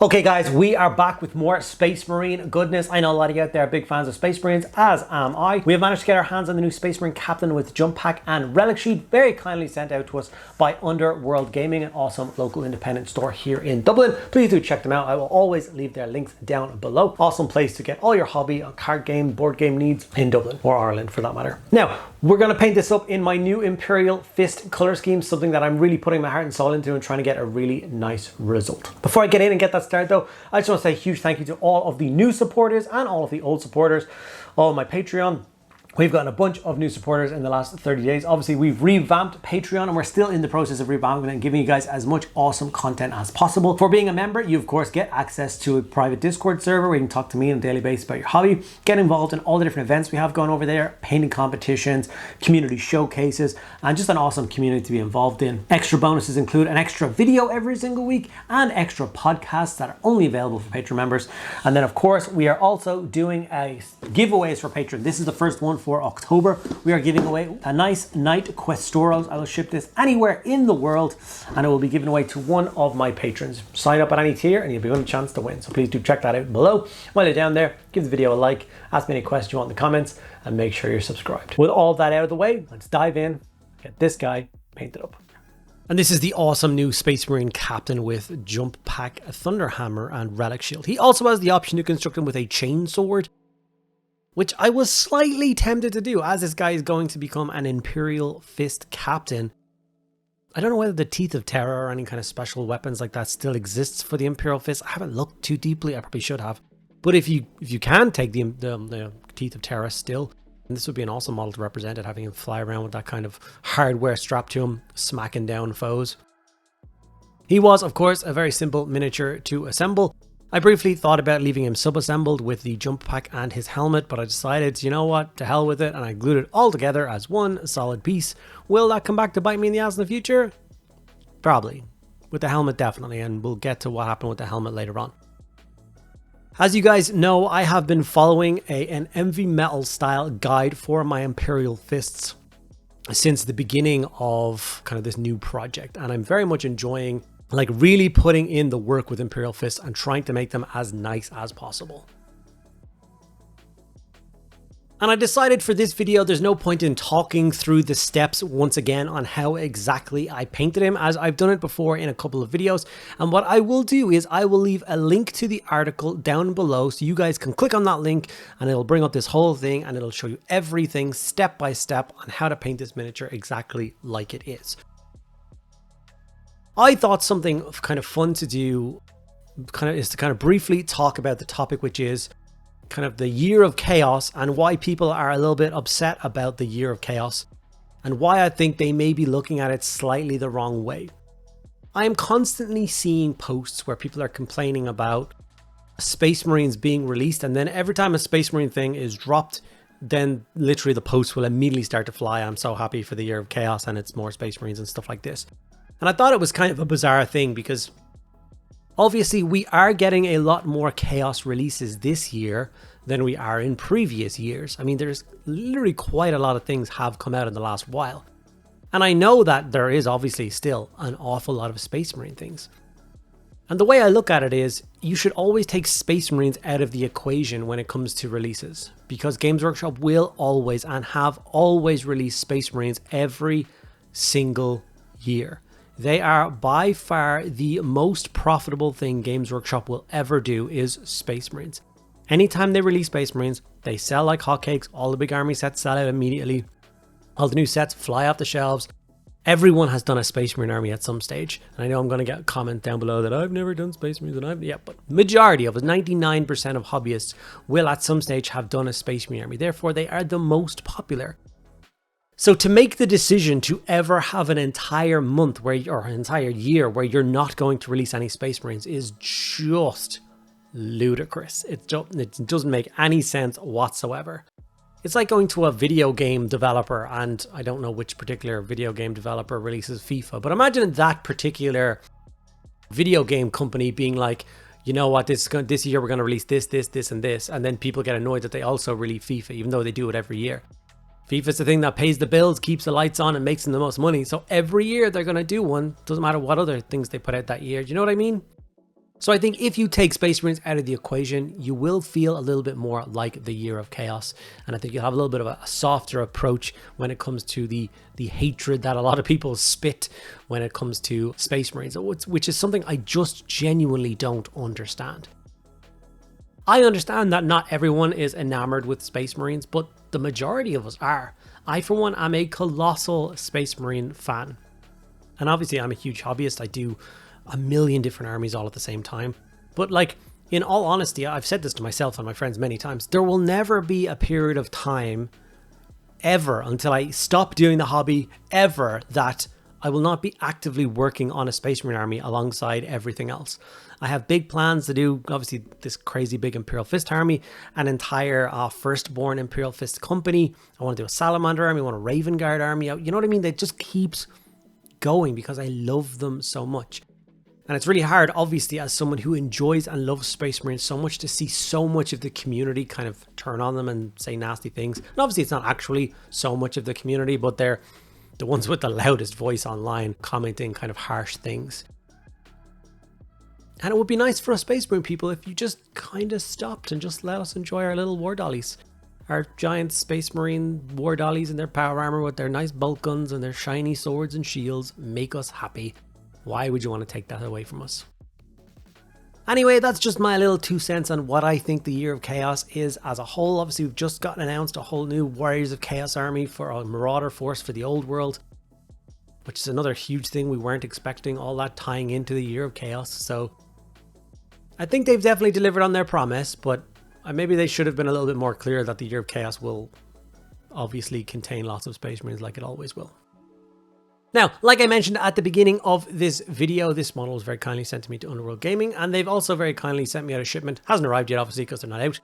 Okay guys, we are back with more Space Marine goodness. I know a lot of you out there are big fans of Space Marines, as am I. We have managed to get our hands on the new Space Marine Captain with Jump Pack and Relic Sheet, very kindly sent out to us by Underworld Gaming, an awesome local independent store here in Dublin. Please do check them out. I will always leave their links down below. Awesome place to get all your hobby, card game, board game needs in Dublin, or Ireland for that matter. Now, we're going to paint this up in my new Imperial Fist color scheme, something that I'm really putting my heart and soul into and trying to get a really nice result. Before I get in and get that started though, I just want to say a huge thank you to all of the new supporters and all of the old supporters, all of my Patreon. We've gotten a bunch of new supporters in the last 30 days. Obviously, we've revamped Patreon and we're still in the process of revamping and giving you guys as much awesome content as possible. For being a member, you of course get access to a private Discord server where you can talk to me on a daily basis about your hobby, get involved in all the different events we have going over there, painting competitions, community showcases, and just an awesome community to be involved in. Extra bonuses include an extra video every single week and extra podcasts that are only available for Patreon members. And then of course, we are also doing giveaways for Patreon. This is the first one for October. We are giving away a nice Knight Questoros. I will ship this anywhere in the world and it will be given away to one of my patrons. Sign up at any tier and you'll be given a chance to win. So please do check that out below. While you're down there, give the video a like, ask me any questions you want in the comments, and make sure you're subscribed. With all that out of the way, let's dive in, get this guy painted up. And this is the awesome new Space Marine Captain with Jump Pack, Thunderhammer, and Relic Shield. He also has the option to construct him with a chainsword, which I was slightly tempted to do, as this guy is going to become an Imperial Fist Captain. I don't know whether the Teeth of Terror or any kind of special weapons like that still exists for the Imperial Fist. I haven't looked too deeply, I probably should have. But if you can take the Teeth of Terror still, and this would be an awesome model to represent it, having him fly around with that kind of hardware strapped to him, smacking down foes. He was, of course, a very simple miniature to assemble. I briefly thought about leaving him sub-assembled with the jump pack and his helmet, but I decided, you know what, to hell with it, and I glued it all together as one solid piece. Will that come back to bite me in the ass in the future? Probably. With the helmet, definitely, and we'll get to what happened with the helmet later on. As you guys know, I have been following an MV Metal style guide for my Imperial Fists since the beginning of kind of this new project, and I'm very much enjoying really putting in the work with Imperial Fists and trying to make them as nice as possible. And I decided for this video, there's no point in talking through the steps once again on how exactly I painted him, as I've done it before in a couple of videos. And what I will do is I will leave a link to the article down below so you guys can click on that link and it'll bring up this whole thing and it'll show you everything step by step on how to paint this miniature exactly like it is. I thought something kind of fun to do is to briefly talk about the topic, which is kind of the year of chaos and why people are a little bit upset about the year of chaos and why I think they may be looking at it slightly the wrong way. I am constantly seeing posts where people are complaining about Space Marines being released, and then every time a Space Marine thing is dropped, then literally the posts will immediately start to fly. I'm so happy for the year of chaos and it's more Space Marines and stuff like this. And I thought it was kind of a bizarre thing because obviously we are getting a lot more chaos releases this year than we are in previous years. I mean, there's literally quite a lot of things have come out in the last while. And I know that there is obviously still an awful lot of Space Marine things. And the way I look at it is you should always take Space Marines out of the equation when it comes to releases, because Games Workshop will always and have always released Space Marines every single year. They are by far the most profitable thing Games Workshop will ever do is Space Marines. Anytime they release Space Marines, they sell like hotcakes. All the big army sets sell out immediately. All the new sets fly off the shelves. Everyone has done a Space Marine army at some stage. And I know I'm going to get a comment down below that I've never done Space Marines. But majority of it, 99% of hobbyists will at some stage have done a Space Marine army. Therefore, they are the most popular. So to make the decision to ever have an entire month or an entire year where you're not going to release any Space Marines is just ludicrous. It doesn't make any sense whatsoever. It's like going to a video game developer, and I don't know which particular video game developer releases FIFA, but imagine that particular video game company being like, you know what, this year we're going to release this, and this, and then people get annoyed that they also release FIFA, even though they do it every year. FIFA's the thing that pays the bills, keeps the lights on, and makes them the most money. So every year they're going to do one. Doesn't matter what other things they put out that year. Do you know what I mean? So I think if you take Space Marines out of the equation, you will feel a little bit more like the Year of Chaos. And I think you'll have a little bit of a softer approach when it comes to the hatred that a lot of people spit when it comes to Space Marines, which is something I just genuinely don't understand. I understand that not everyone is enamored with Space Marines, but the majority of us are. I, for one, am a colossal Space Marine fan. And obviously I'm a huge hobbyist. I do a million different armies all at the same time. But like, in all honesty, I've said this to myself and my friends many times, there will never be a period of time ever until I stop doing the hobby ever that I will not be actively working on a Space Marine army alongside everything else. I have big plans to do, obviously, this crazy big Imperial Fist army, an entire firstborn Imperial Fist company. I want to do a Salamander army, I want a Raven Guard army. You know what I mean? That just keeps going because I love them so much. And it's really hard, obviously, as someone who enjoys and loves Space Marines so much, to see so much of the community kind of turn on them and say nasty things. And obviously it's not actually so much of the community, but they're the ones with the loudest voice online commenting kind of harsh things. And it would be nice for us Space Marine people if you just kind of stopped and just let us enjoy our little war dollies. Our giant Space Marine war dollies in their power armor with their nice bolt guns and their shiny swords and shields make us happy. Why would you want to take that away from us? Anyway, that's just my little 2 cents on what I think the Year of Chaos is as a whole. Obviously, we've just gotten announced a whole new Warriors of Chaos army for a Marauder force for the old world, which is another huge thing we weren't expecting, all that tying into the Year of Chaos. So I think they've definitely delivered on their promise, but maybe they should have been a little bit more clear that the Year of Chaos will obviously contain lots of Space Marines like it always will. Now, like I mentioned at the beginning of this video, this model was very kindly sent to me to Underworld Gaming, and they've also very kindly sent me out a shipment. Hasn't arrived yet, obviously, because they're not out.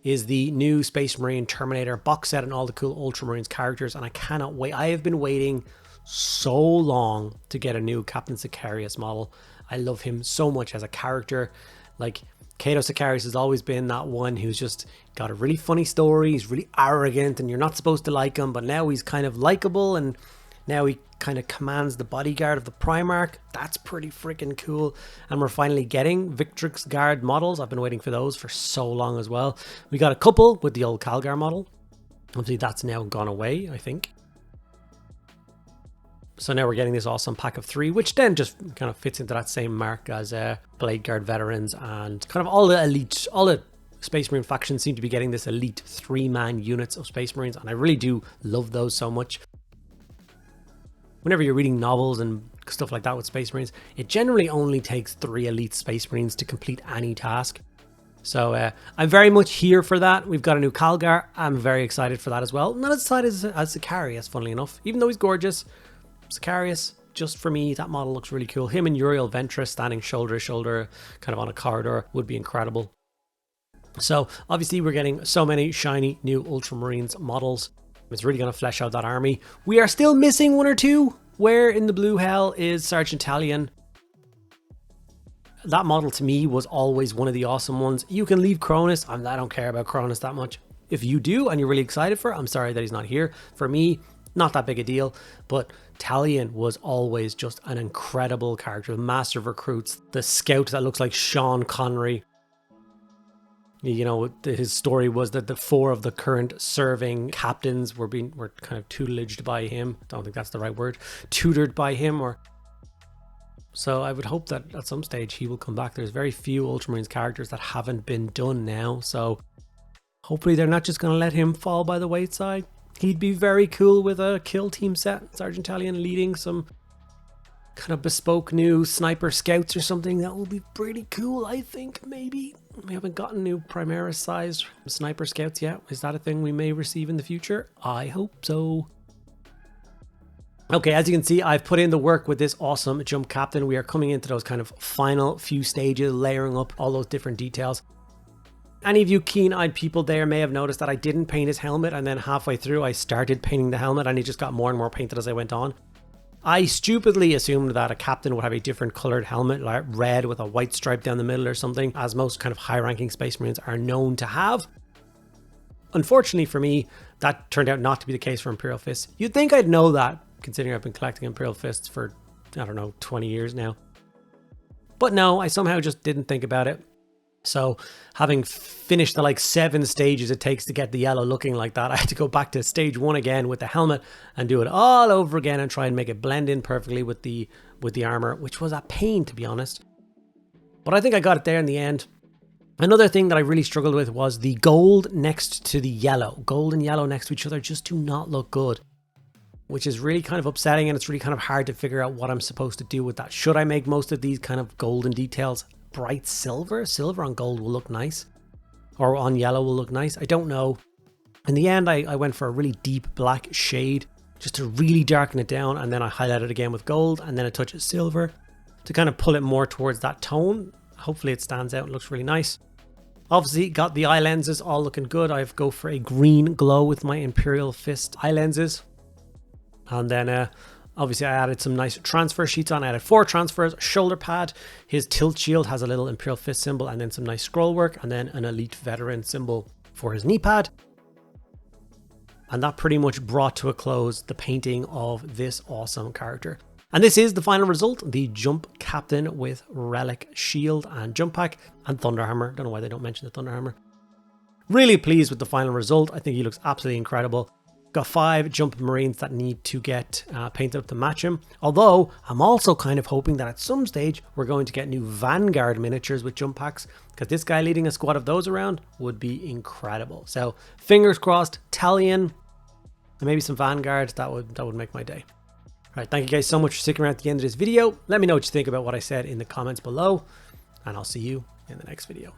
Is the new Space Marine Terminator box set and all the cool Ultramarines characters, and I cannot wait. I have been waiting so long to get a new Captain Sicarius model. I love him so much as a character. Like, Cato Sicarius has always been that one who's just got a really funny story. He's really arrogant, and you're not supposed to like him, but now he's kind of likable, and now he kind of commands the bodyguard of the Primarch. That's pretty freaking cool. And we're finally getting Victrix Guard models. I've been waiting for those for so long as well. We got a couple with the old Calgar model. Obviously that's now gone away, I think. So now we're getting this awesome pack of 3, which then just kind of fits into that same mark as Blade Guard veterans, and kind of all the elite, all the Space Marine factions seem to be getting this elite 3-man units of Space Marines, and I really do love those so much. Whenever you're reading novels and stuff like that with Space Marines, it generally only takes 3 elite Space Marines to complete any task. So I'm very much here for that. We've got a new Calgar. I'm very excited for that as well. Not as excited as Sicarius, funnily enough. Even though he's gorgeous, Sicarius, just for me, that model looks really cool. Him and Uriel Ventress standing shoulder to shoulder, kind of on a corridor, would be incredible. So obviously we're getting so many shiny new Ultramarines models. It's really going to flesh out that army. We are still missing 1 or 2. Where in the blue hell is Sergeant Talion? That model to me was always one of the awesome ones. You can leave Cronus. I don't care about Cronus that much. If you do and you're really excited for it, I'm sorry that he's not here. For me, not that big a deal. But Talion was always just an incredible character. Master of Recruits. The scout that looks like Sean Connery. You know, his story was that the 4 of the current serving captains were kind of tutelaged by him. I don't think that's the right word. Tutored by him. So I would hope that at some stage he will come back. There's very few Ultramarines characters that haven't been done now. So hopefully they're not just going to let him fall by the wayside. He'd be very cool with a kill team set. Sergeant Talion leading some kind of bespoke new sniper scouts or something. That would be pretty cool, I think, maybe. We haven't gotten new Primaris sized sniper scouts yet. Is that a thing we may receive in the future? I hope so. Okay, as you can see, I've put in the work with this awesome Jump Captain. We are coming into those kind of final few stages, layering up all those different details. Any of you keen-eyed people there may have noticed that I didn't paint his helmet, and then halfway through I started painting the helmet and he just got more and more painted as I went on. I stupidly assumed that a captain would have a different colored helmet, like red with a white stripe down the middle or something, as most kind of high-ranking Space Marines are known to have. Unfortunately for me, that turned out not to be the case for Imperial Fists. You'd think I'd know that, considering I've been collecting Imperial Fists for, I don't know, 20 years now. But no, I somehow just didn't think about it. So having finished the like 7 stages it takes to get the yellow looking like that, I had to go back to stage 1 again with the helmet and do it all over again and try and make it blend in perfectly with the armor, which was a pain, to be honest. But I think I got it there in the end. Another thing that I really struggled with was the gold next to the yellow. Gold and yellow next to each other just do not look good, which is really kind of upsetting, and it's really kind of hard to figure out what I'm supposed to do with that. Should I make most of these kind of golden details bright silver? Silver on gold will look nice, or on yellow will look nice. I don't know. In the end, I went for a really deep black shade just to really darken it down, and then I highlighted it again with gold and then a touch of silver to kind of pull it more towards that tone. Hopefully it stands out and looks really nice. Obviously got the eye lenses all looking good. I go for a green glow with my Imperial Fist eye lenses. And then obviously I added some nice transfer sheets on. I added 4 transfers, shoulder pad, his tilt shield has a little Imperial Fist symbol, and then some nice scroll work, and then an elite veteran symbol for his knee pad. And that pretty much brought to a close the painting of this awesome character. And this is the final result, the Jump Captain with Relic Shield and Jump Pack and Thunderhammer. Don't know why they don't mention the Thunderhammer. Really pleased with the final result. I think he looks absolutely incredible. Got 5 Jump Marines that need to get painted up to match him. Although I'm also kind of hoping that at some stage we're going to get new Vanguard miniatures with jump packs, because this guy leading a squad of those around would be incredible. So fingers crossed, Talion and maybe some Vanguard, that would make my day. Alright, thank you guys so much for sticking around at the end of this video. Let me know what you think about what I said in the comments below, and I'll see you in the next video.